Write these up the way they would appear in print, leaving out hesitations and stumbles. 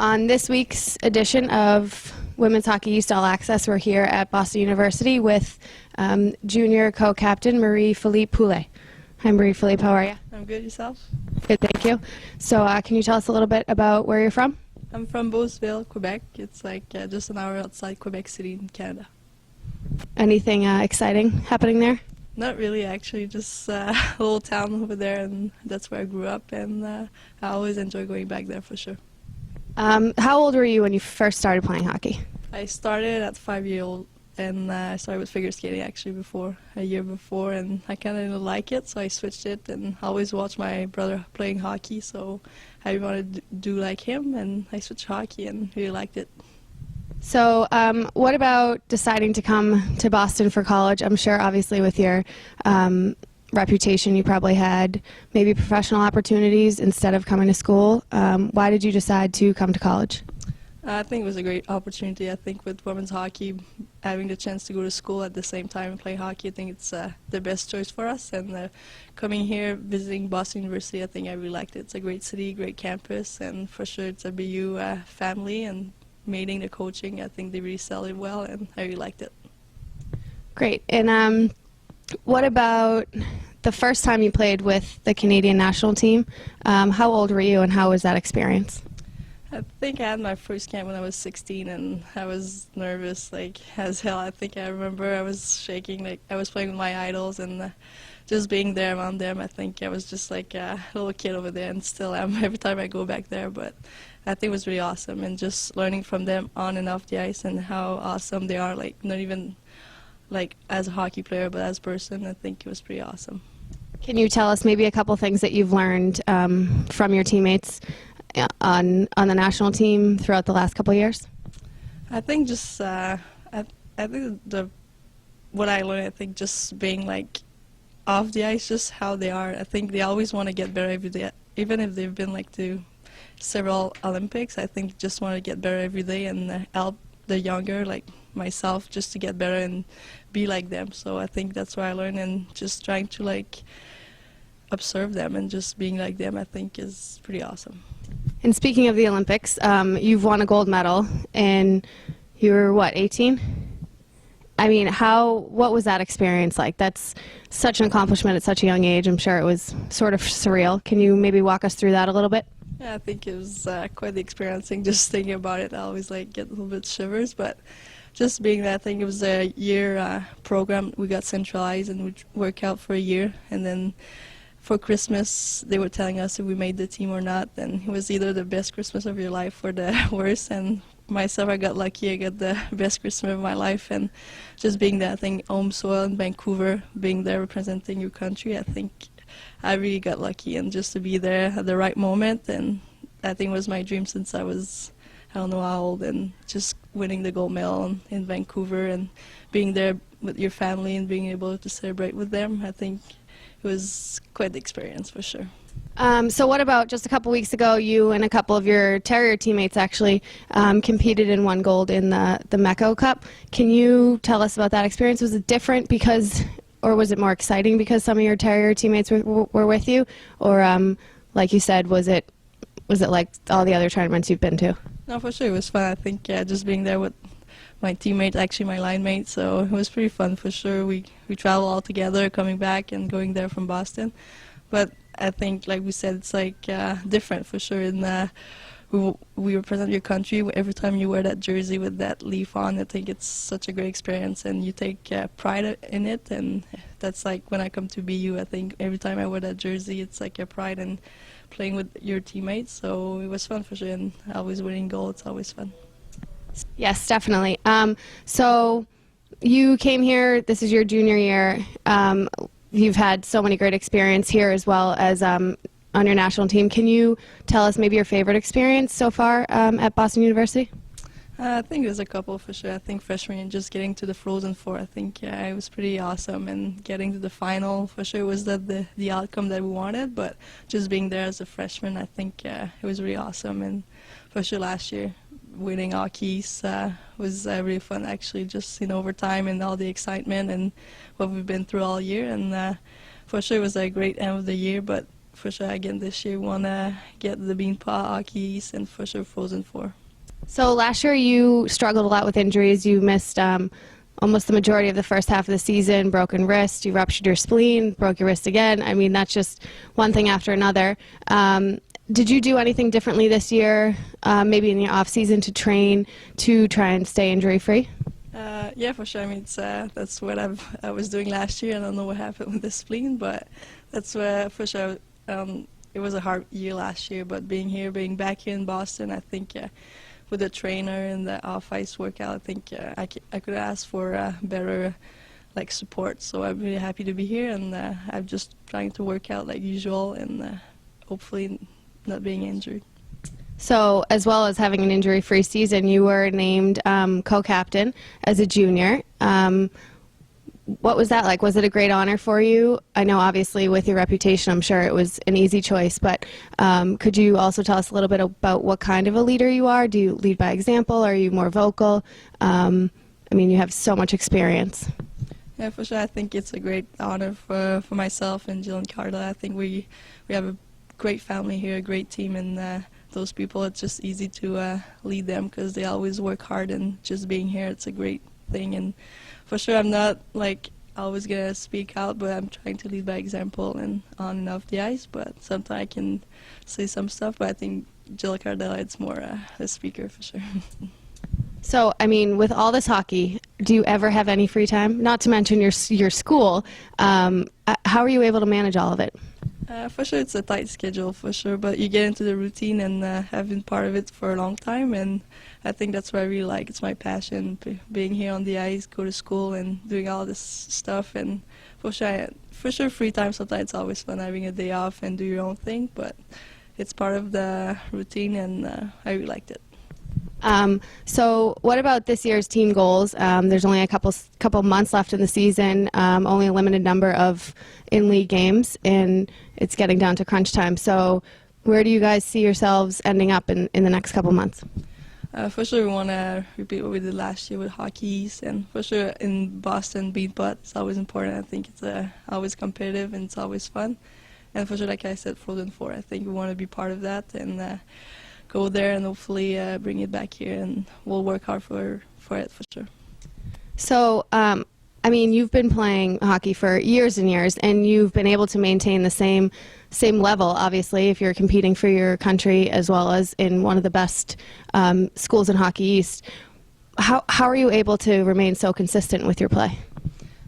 on this week's edition of Women's Hockey East All Access, we're here at Boston University with junior co-captain Marie-Philip Poulin. Hi Marie-Philip, how are you? I'm good, yourself? Good, thank you. So can you tell us a little bit about where you're from? I'm from Beaceville, Quebec. It's like just an hour outside Quebec City in Canada. Anything exciting happening there? Not really, actually, just a little town over there, and that's where I grew up, and I always enjoy going back there for sure. How old were you when you first started playing hockey? I started at 5 years old, and I started with figure skating actually a year before, and I kind of didn't like it, so I switched it, and I always watched my brother playing hockey, so I wanted to do like him, and I switched hockey and really liked it. So what about deciding to come to Boston for college? I'm sure obviously with your reputation you probably had maybe professional opportunities instead of coming to school. Why did you decide to come to college? I think it was a great opportunity. I think with women's hockey, having the chance to go to school at the same time and play hockey, I think it's the best choice for us. And coming here, visiting Boston University, I think I really liked it. It's a great city, great campus, and for sure it's a BU family, and meeting the coaching, I think they really sell it well, and I really liked it. Great. And what about the first time you played with the Canadian national team? How old were you and how was that experience? I think I had my first camp when I was 16, and I was nervous like as hell. I think I remember I was shaking, like I was playing with my idols, and just being there around them, I think I was just like a little kid over there, and still am every time I go back there. But I think it was really awesome, and just learning from them on and off the ice and how awesome they are, like not even like as a hockey player but as a person. I think it was pretty awesome. Can you tell us maybe a couple things that you've learned from your teammates on the national team throughout the last couple of years? I think just I think what I learned, I think just being like off the ice, just how they are. I think they always want to get better every day, even if they've been like to several Olympics. I think just want to get better every day and help the younger like myself just to get better and be like them. So I think that's what I learned, and just trying to like observe them and just being like them, I think is pretty awesome. And speaking of the Olympics, you've won a gold medal, and you were, what, 18? I mean, what was that experience like? That's such an accomplishment at such a young age. I'm sure it was sort of surreal. Can you maybe walk us through that a little bit? Yeah, I think it was quite the experiencing. Just thinking about it, I always like get a little bit shivers, but just being that, I think it was a year program. We got centralized and we work out for a year, and then for Christmas, they were telling us if we made the team or not, and it was either the best Christmas of your life or the worst. And myself, I got lucky. I got the best Christmas of my life, and just being there, I think home soil in Vancouver, being there representing your country, I think I really got lucky, and just to be there at the right moment, and I think it was my dream since I was, I don't know how old, and just winning the gold medal in Vancouver and being there with your family and being able to celebrate with them, I think it was quite the experience for sure. So what about just a couple weeks ago, you and a couple of your Terrier teammates actually competed and won gold in the Mecco Cup. Can you tell us about that experience? Was it different because, or was it more exciting because some of your Terrier teammates were with you? Or like you said, was it like all the other tournaments you've been to? No, for sure it was fun. I think just being there with my teammate, actually my line mate, so it was pretty fun for sure. We travel all together, coming back and going there from Boston. But I think, like we said, it's like different for sure. And we represent your country every time you wear that jersey with that leaf on. I think it's such a great experience, and you take pride in it. And that's like when I come to BU, I think every time I wear that jersey, it's like a pride in playing with your teammates. So it was fun for sure, and always winning gold, it's always fun. Yes, definitely. So you came here, this is your junior year. You've had so many great experience here as well as on your national team. Can you tell us maybe your favorite experience so far at Boston University? I think there's a couple for sure. I think freshman and just getting to the Frozen Four, I think it was pretty awesome, and getting to the final for sure was the outcome that we wanted, but just being there as a freshman, I think it was really awesome. And for sure last year, winning Hockey's was really fun actually, just in overtime and all the excitement and what we've been through all year, and for sure it was a great end of the year, but for sure again this year want to get the Beanpot, Hockey East, and for sure Frozen Four. So last year you struggled a lot with injuries. You missed almost the majority of the first half of the season, broken wrist, you ruptured your spleen, broke your wrist again. I mean, that's just one thing after another. Did you do anything differently this year, maybe in the off season, to train to try and stay injury-free? Yeah, for sure. I mean, that's what I was doing last year. I don't know what happened with the spleen, but that's for sure. It was a hard year last year, but being back here in Boston, I think with the trainer and the off-ice workout, I think I could ask for better support. So I'm really happy to be here, and I'm just trying to work out like usual, and hopefully not being injured. So as well as having an injury-free season, you were named co-captain as a junior. What was that like? Was it a great honor for you? I know obviously with your reputation, I'm sure it was an easy choice, but could you also tell us a little bit about what kind of a leader you are? Do you lead by example? Are you more vocal? I mean, you have so much experience. Yeah, for sure. I think it's a great honor for myself and Jill and Carla. I think we have a great family here, a great team, and those people, it's just easy to lead them because they always work hard, and just being here, it's a great thing. And for sure, I'm not always gonna speak out, but I'm trying to lead by example and on and off the ice. But sometimes I can say some stuff, but I think Jill Cardella, it's more a speaker for sure. So, I mean, with all this hockey, do you ever have any free time? Not to mention your school. How are you able to manage all of it? For sure, it's a tight schedule, for sure, but you get into the routine, and I've been part of it for a long time, and I think that's what I really like. It's my passion, being here on the ice, go to school, and doing all this stuff. And for sure, free time sometimes it's always fun having a day off and do your own thing, but it's part of the routine, and I really liked it. So what about this year's team goals? There's only a couple months left in the season, only a limited number of in-league games, and it's getting down to crunch time. So where do you guys see yourselves ending up in the next couple months? For sure, we want to repeat what we did last year with Hockey East, and for sure in Boston, Beanpot, it's always important. I think it's always competitive, and it's always fun. And for sure, like I said, Frozen Four, I think we want to be part of that, and go there and hopefully bring it back here, and we'll work hard for it for sure. So, I mean, you've been playing hockey for years and years, and you've been able to maintain the same level, obviously, if you're competing for your country as well as in one of the best schools in Hockey East. How are you able to remain so consistent with your play?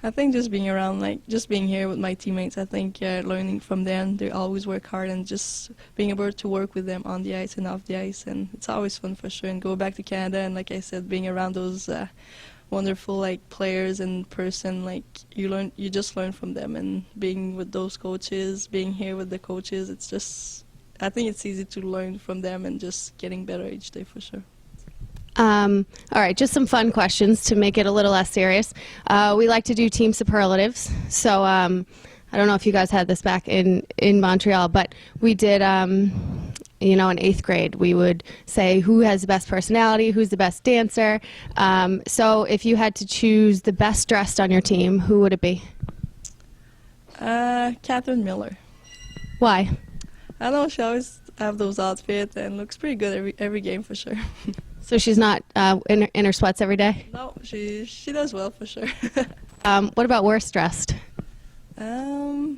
I think just being around, just being here with my teammates, I think learning from them, they always work hard, and just being able to work with them on the ice and off the ice, and it's always fun for sure. And go back to Canada, and like I said, being around those wonderful players in person, you just learn from them, and being with those coaches, being here with the coaches, it's just, I think it's easy to learn from them and just getting better each day for sure. All right, just some fun questions to make it a little less serious. We like to do team superlatives. So I don't know if you guys had this back in Montreal, but we did, in 8th grade, we would say who has the best personality, who's the best dancer. So if you had to choose the best dressed on your team, who would it be? Catherine Miller. Why? I don't know, she always have those outfits and looks pretty good every game for sure. So she's not in her sweats every day? No, she does well for sure. What about worst dressed? Oh,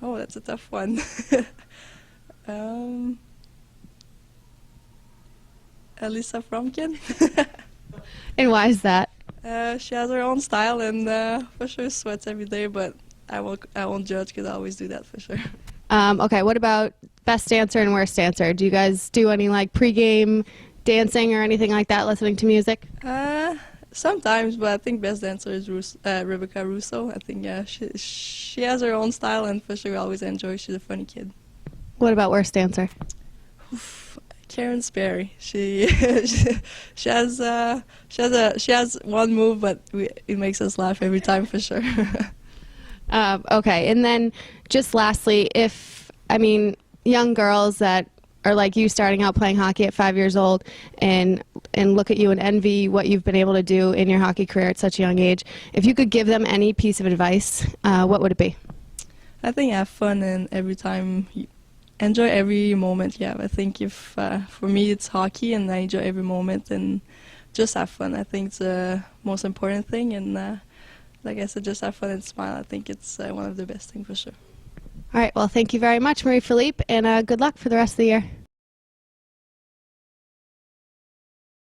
that's a tough one. Elisa Fromkin. And why is that? She has her own style, and for sure sweats every day, but I won't judge because I always do that for sure. Okay, what about best dancer and worst dancer? Do you guys do any pregame dancing or anything like that, listening to music? Sometimes, but I think best dancer is Rebecca Russo. I think she has her own style, and for sure we always enjoy. She's a funny kid. What about worst dancer? Karen Sperry. She has one move, but it makes us laugh every time for sure. Okay, and then just lastly, young girls that are like you starting out playing hockey at 5 years old and look at you and envy what you've been able to do in your hockey career at such a young age, if you could give them any piece of advice, what would it be? I think have fun and every time enjoy every moment you have. I think if for me it's hockey and I enjoy every moment and just have fun. I think it's the most important thing, and like I said, just have fun and smile. I think it's one of the best things for sure. All right, well, thank you very much, Marie-Philip, and good luck for the rest of the year.